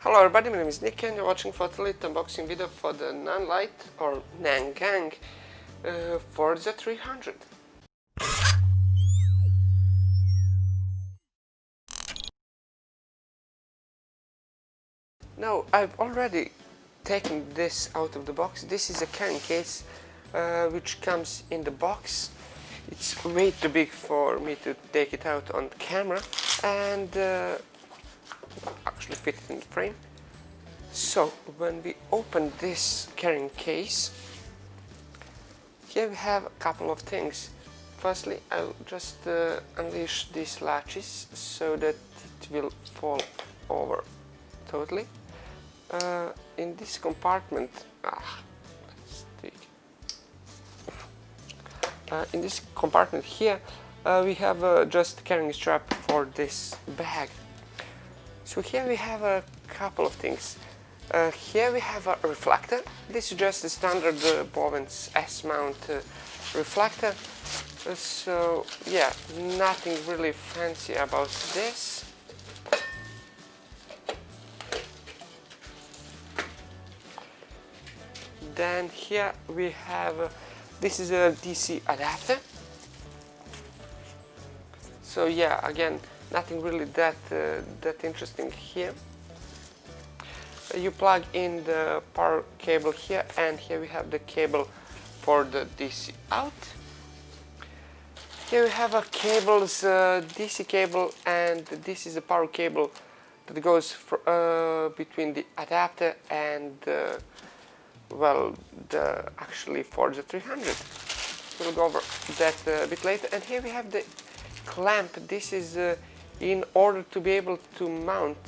Hello everybody, my name is Nick and you're watching for the Leet unboxing video for the NanLite or NanGang Forza 300. Now, I've already taken this out of the box. This is a carrying case which comes in the box. It's way too big for me to take it out on camera and actually fit it in the frame. So, when we open this carrying case, here we have a couple of things. Firstly, I'll just unleash these latches so that it will fall over totally. In this compartment, in this compartment here, we have just a carrying strap for this bag. So here we have a couple of things. Here we have a reflector. This is just a standard Bowens S-mount reflector. So yeah, nothing really fancy about this. Then here we have, this is a DC adapter. So yeah, again, nothing really that interesting here. You plug in the power cable here, and here we have the cable for the DC out. Here we have a cables, DC cable, and this is a power cable that goes between the adapter and well, the actually Forza 300. We'll go over that a bit later. And here we have the clamp. This is in order to be able to mount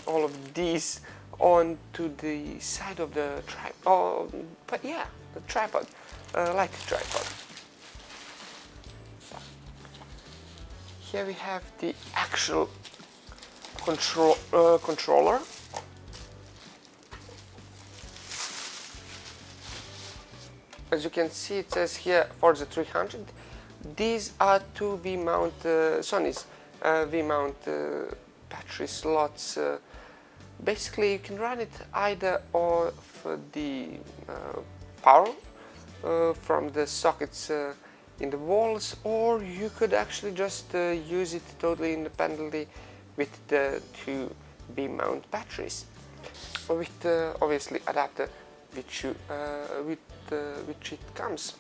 all of these onto the side of the tripod. Oh, but yeah, the tripod, light tripod. Here we have the actual controller. As you can see, it says here Forza 300. These are two V-mount Sony's V-mount battery slots. Basically, you can run it either off the power from the sockets in the walls, or you could actually just use it totally independently with the two V-mount batteries, with obviously adapter which it comes.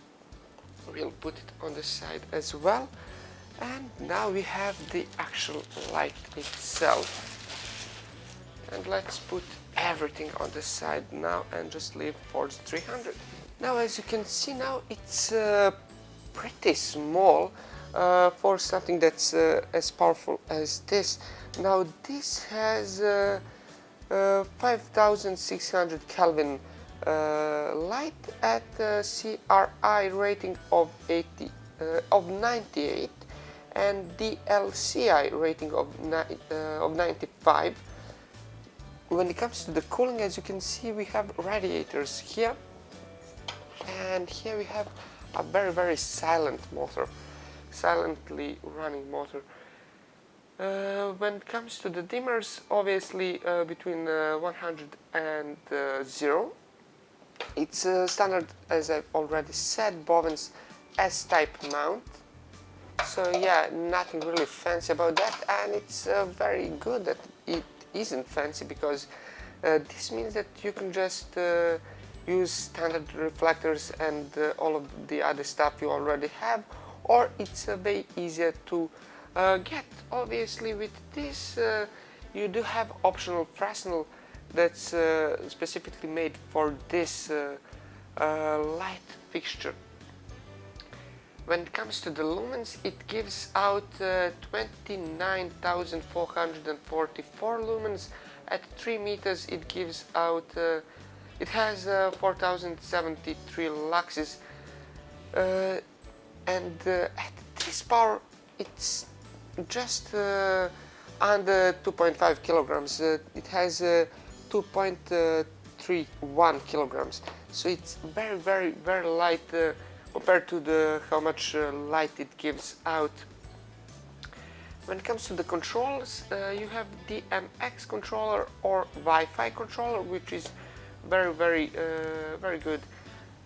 We'll put it on the side as well. And now we have the actual light itself. And let's put everything on the side now and just leave Forza 300. Now, as you can see, now it's pretty small for something that's as powerful as this. Now this has 5600 Kelvin light at CRI rating of 98 and TLCI rating of 95. When it comes to the cooling, as you can see, we have radiators here, and here we have a very silent motor, silently running motor. When it comes to the dimmers, obviously between 100 and 0. It's standard, as I've already said, Bowens S-type mount. So yeah, nothing really fancy about that, and it's very good that it isn't fancy, because this means that you can just use standard reflectors and all of the other stuff you already have, or it's way easier to get. Obviously with this you do have optional Fresnel that's specifically made for this light fixture. When it comes to the lumens, it gives out 29,444 lumens. At 3 meters it gives out, it has 4073 luxes, and at this power it's just under 2.5 kilograms. It has 2.31 kilograms, so it's very light compared to how much light it gives out. When it comes to the controls, you have DMX controller or Wi-Fi controller, which is very good.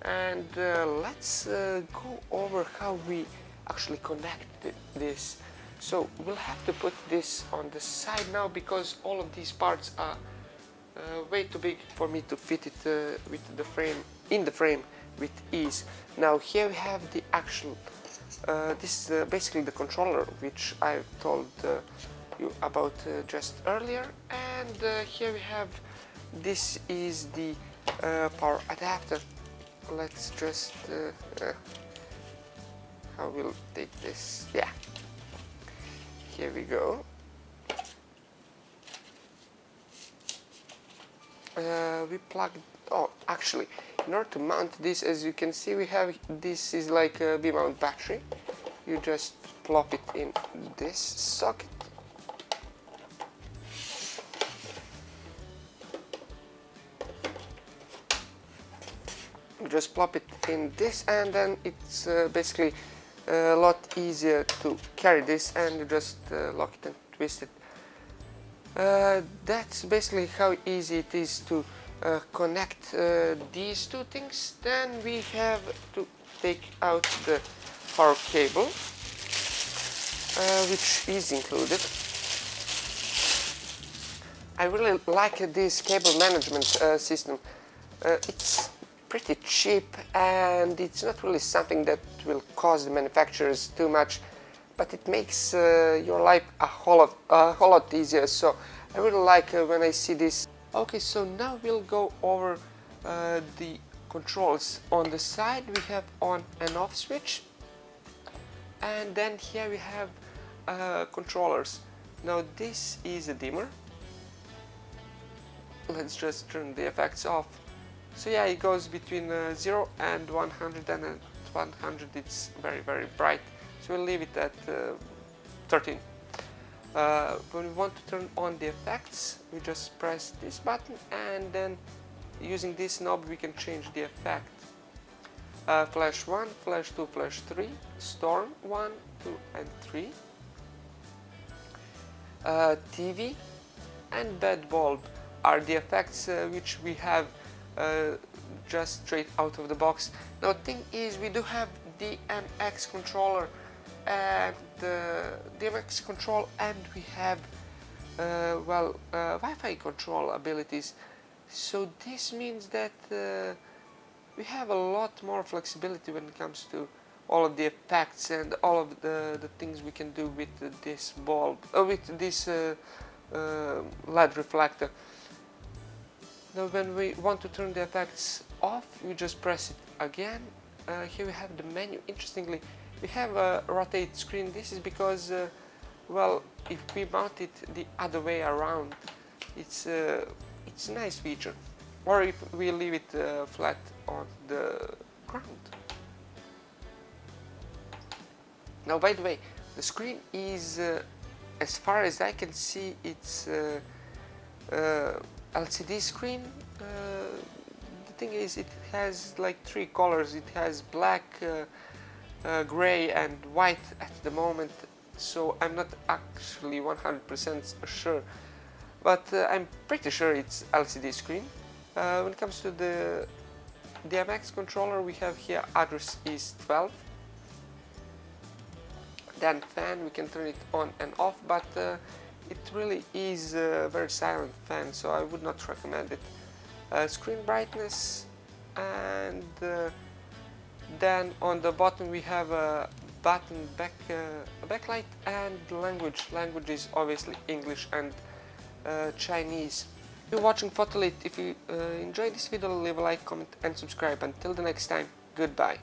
And let's go over how we actually connect this. So we'll have to put this on the side now, because all of these parts are way too big for me to fit it with the frame, in the frame with ease. Now here we have the actual, this is basically the controller which I told you about just earlier, and here we have, this is the power adapter. Let's just how we'll take this, yeah, here we go. We plugged, oh actually, in order to mount this, as you can see, we have, this is like a V-mount battery. You just plop it in this socket. You just plop it in this, and then it's basically a lot easier to carry this, and you just lock it and twist it. That's basically how easy it is to connect these two things. Then we have to take out the power cable, which is included. I really like this cable management system. It's pretty cheap, and it's not really something that will cost the manufacturers too much, but it makes your life a whole lot easier. So I really like when I see this. Okay, so now we'll go over the controls. On the side we have on and off switch, and then here we have controllers. Now this is a dimmer. Let's just turn the effects off. So yeah, it goes between 0 and 100, and at 100 it's very bright. So we'll leave it at 13. When we want to turn on the effects, we just press this button, and then using this knob we can change the effect. Flash 1, Flash 2, Flash 3, Storm 1, 2 and 3, TV and Bed Bulb are the effects which we have just straight out of the box. Now the thing is, we do have the MX controller and the DMX control, and we have Wi-Fi control abilities. So this means that we have a lot more flexibility when it comes to all of the effects and all of the things we can do with this bulb, with this LED reflector. Now when we want to turn the effects off, we just press it again. Here we have the menu. Interestingly, we have a rotate screen. This is because, well, if we mount it the other way around, it's a nice feature. Or if we leave it flat on the ground. Now, by the way, the screen is, as far as I can see, it's LCD screen. The thing is, it has like 3 colors. It has black, gray and white at the moment, so I'm not actually 100% sure, but I'm pretty sure it's LCD screen. When it comes to the DMX controller, we have here address is 12. Then fan, we can turn it on and off, but it really is a very silent fan, so I would not recommend it. Screen brightness, and then on the bottom we have a button backlight, and language. Language is obviously English and Chinese. You're watching Leet. If you enjoyed this video, leave a like, comment and subscribe. Until the next time, goodbye.